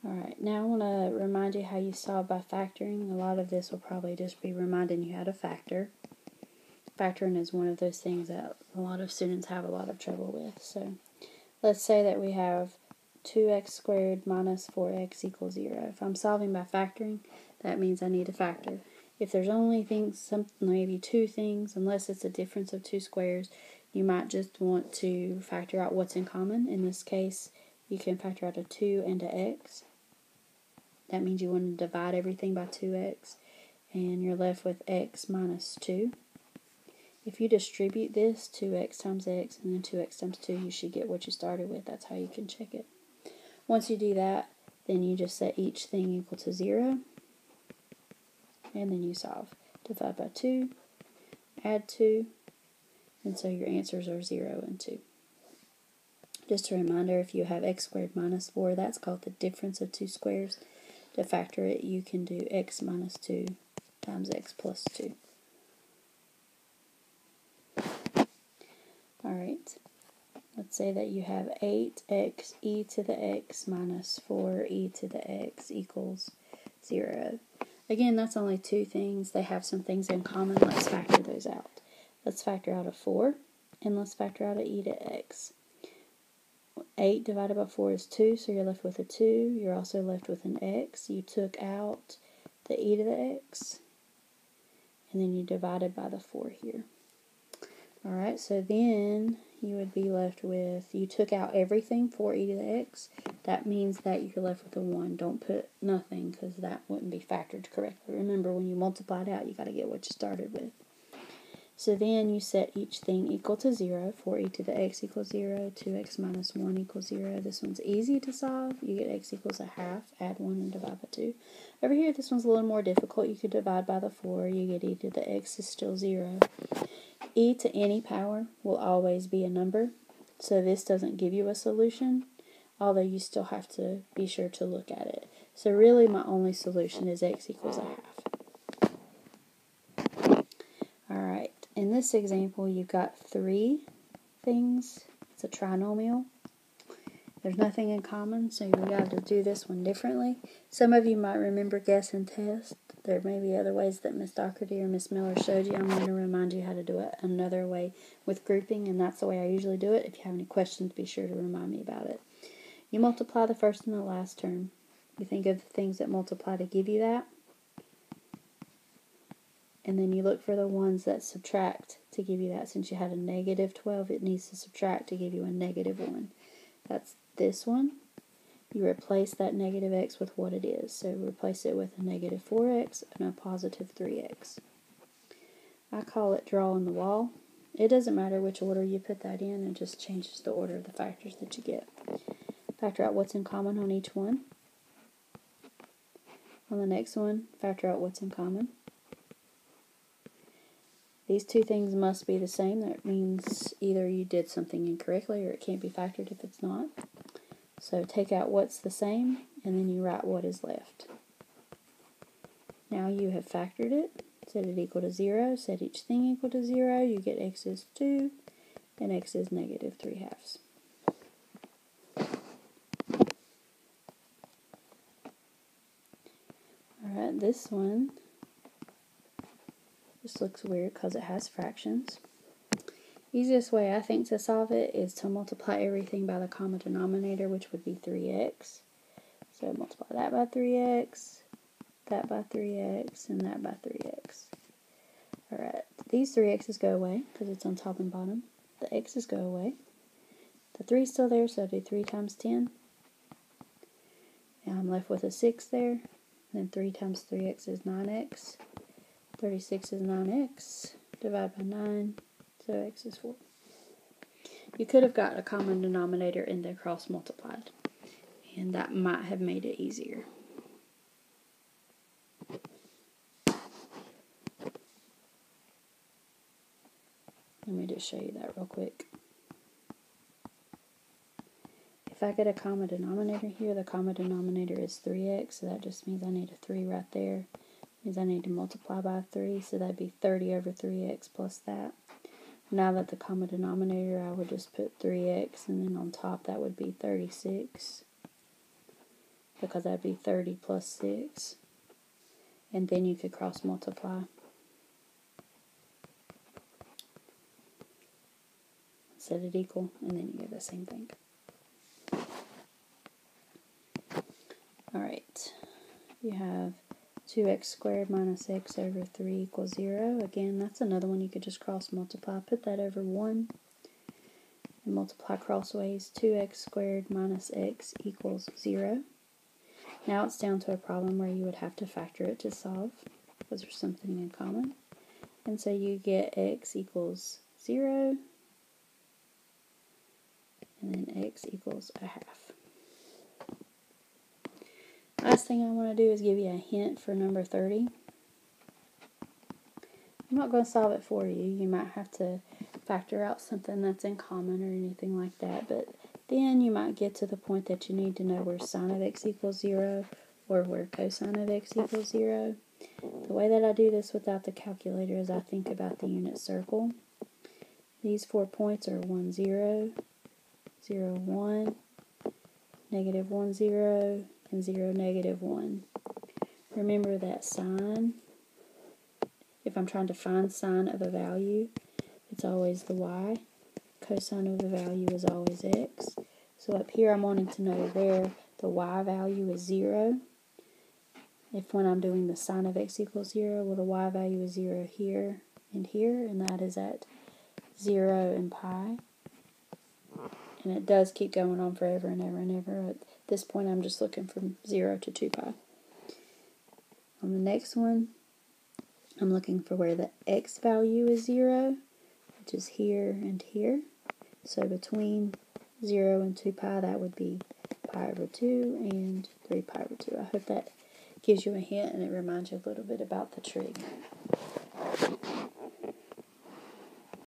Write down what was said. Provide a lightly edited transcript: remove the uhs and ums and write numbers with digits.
Alright, now I want to remind you how you solve by factoring. A lot of this will probably just be reminding you how to factor. Factoring is one of those things that a lot of students have a lot of trouble with. So let's say that we have 2x squared minus 4x equals 0. If I'm solving by factoring, that means I need to factor. If there's only maybe two things, unless it's a difference of two squares, you might just want to factor out what's in common. In this case, you can factor out a 2 and a x. That means you want to divide everything by 2x, and you're left with x minus 2. If you distribute this, 2x times x and then 2x times 2, you should get what you started with. That's how you can check it. Once you do that, then you just set each thing equal to 0, and then you solve. Divide by 2, add 2, and so your answers are 0 and 2. Just a reminder, if you have x squared minus 4, that's called the difference of two squares. To factor it, you can do x minus 2 times x plus 2. Alright, let's say that you have 8x e to the x minus 4e to the x equals 0. Again, that's only two things. They have some things in common. Let's factor those out. Let's factor out a 4, and let's factor out a e to x. 8 divided by 4 is 2, so you're left with a 2. You're also left with an x. You took out the e to the x, and then you divided by the 4 here. Alright, so then you would be left with, you took out everything, 4e to the x. That means that you're left with a 1. Don't put nothing, because that wouldn't be factored correctly. Remember, when you multiply it out, you got to get what you started with. So then you set each thing equal to 0. 4e to the x equals 0. 2x minus 1 equals 0. This one's easy to solve. You get x equals a half. Add 1 and divide by 2. Over here, this one's a little more difficult. You could divide by the 4. You get e to the x is still 0. E to any power will always be a number. So this doesn't give you a solution, although you still have to be sure to look at it. So really, my only solution is x equals a half. Alright, in this example, you've got 3 things. It's a trinomial. There's nothing in common, so we got to do this one differently. Some of you might remember guess and test. There may be other ways that Miss Doherty or Miss Miller showed you. I'm going to remind you how to do it another way with grouping, and that's the way I usually do it. If you have any questions, be sure to remind me about it. You multiply the first and the last term. You think of the things that multiply to give you that. And then you look for the ones that subtract to give you that. Since you had a negative 12, it needs to subtract to give you a negative 1. That's this one. You replace that negative x with what it is. So replace it with a negative 4x and a positive 3x. I call it drawing the wall. It doesn't matter which order you put that in, it just changes the order of the factors that you get. Factor out what's in common on each one. On the next one, factor out what's in common. These two things must be the same. That means either you did something incorrectly or it can't be factored if it's not. So take out what's the same, and then you write what is left. Now you have factored it. Set it equal to 0. Set each thing equal to 0. You get x is 2, and x is negative 3/2. Alright, this one just looks weird because it has fractions. Easiest way I think to solve it is to multiply everything by the common denominator, which would be 3x. So multiply that by 3x, that by 3x, and that by 3x. Alright, these 3x's go away because it's on top and bottom. The x's go away. The 3's still there, so I do 3 times 10. And I'm left with a 6 there. And then 3 times 3x is 9x. 36 is 9x. Divide by 9. So x is 4. You could have got a common denominator and then cross multiplied, and that might have made it easier. Let me just show you that real quick. If I get a common denominator here, the common denominator is 3x, so that just means I need a 3 right there. It means I need to multiply by 3, so that'd be 30 over 3x plus that. Now that the common denominator, I would just put 3x, and then on top that would be 36. because that'd be 30 plus 6. And then you could cross multiply. Set it equal, and then you get the same thing. Alright, you have 2x squared minus x over 3 equals 0. Again, that's another one you could just cross multiply. Put that over 1 and multiply crossways. 2x squared minus x equals 0. Now it's down to a problem where you would have to factor it to solve, because there's something in common. And so you get x equals 0, and then x equals a half. Last thing I want to do is give you a hint for number 30. I'm not going to solve it for you. You might have to factor out something that's in common or anything like that, but then you might get to the point that you need to know where sine of x equals 0 or where cosine of x equals 0. The way that I do this without the calculator is I think about the unit circle. These 4 points are 1, 0, 0, 1, negative 1, 0, and 0, negative 1. Remember that sine, if I'm trying to find sine of a value, it's always the y. Cosine of a value is always x. So up here I'm wanting to know where the y value is 0. If when I'm doing the sine of x equals 0, well the y value is 0 here, and that is at 0 and pi. And it does keep going on forever and ever and ever. At this point I'm just looking from 0 to 2 pi. On the next one, I'm looking for where the x value is 0, which is here and here. So between 0 and 2 pi, that would be pi over 2 and 3 pi over 2. I hope that gives you a hint and it reminds you a little bit about the trig.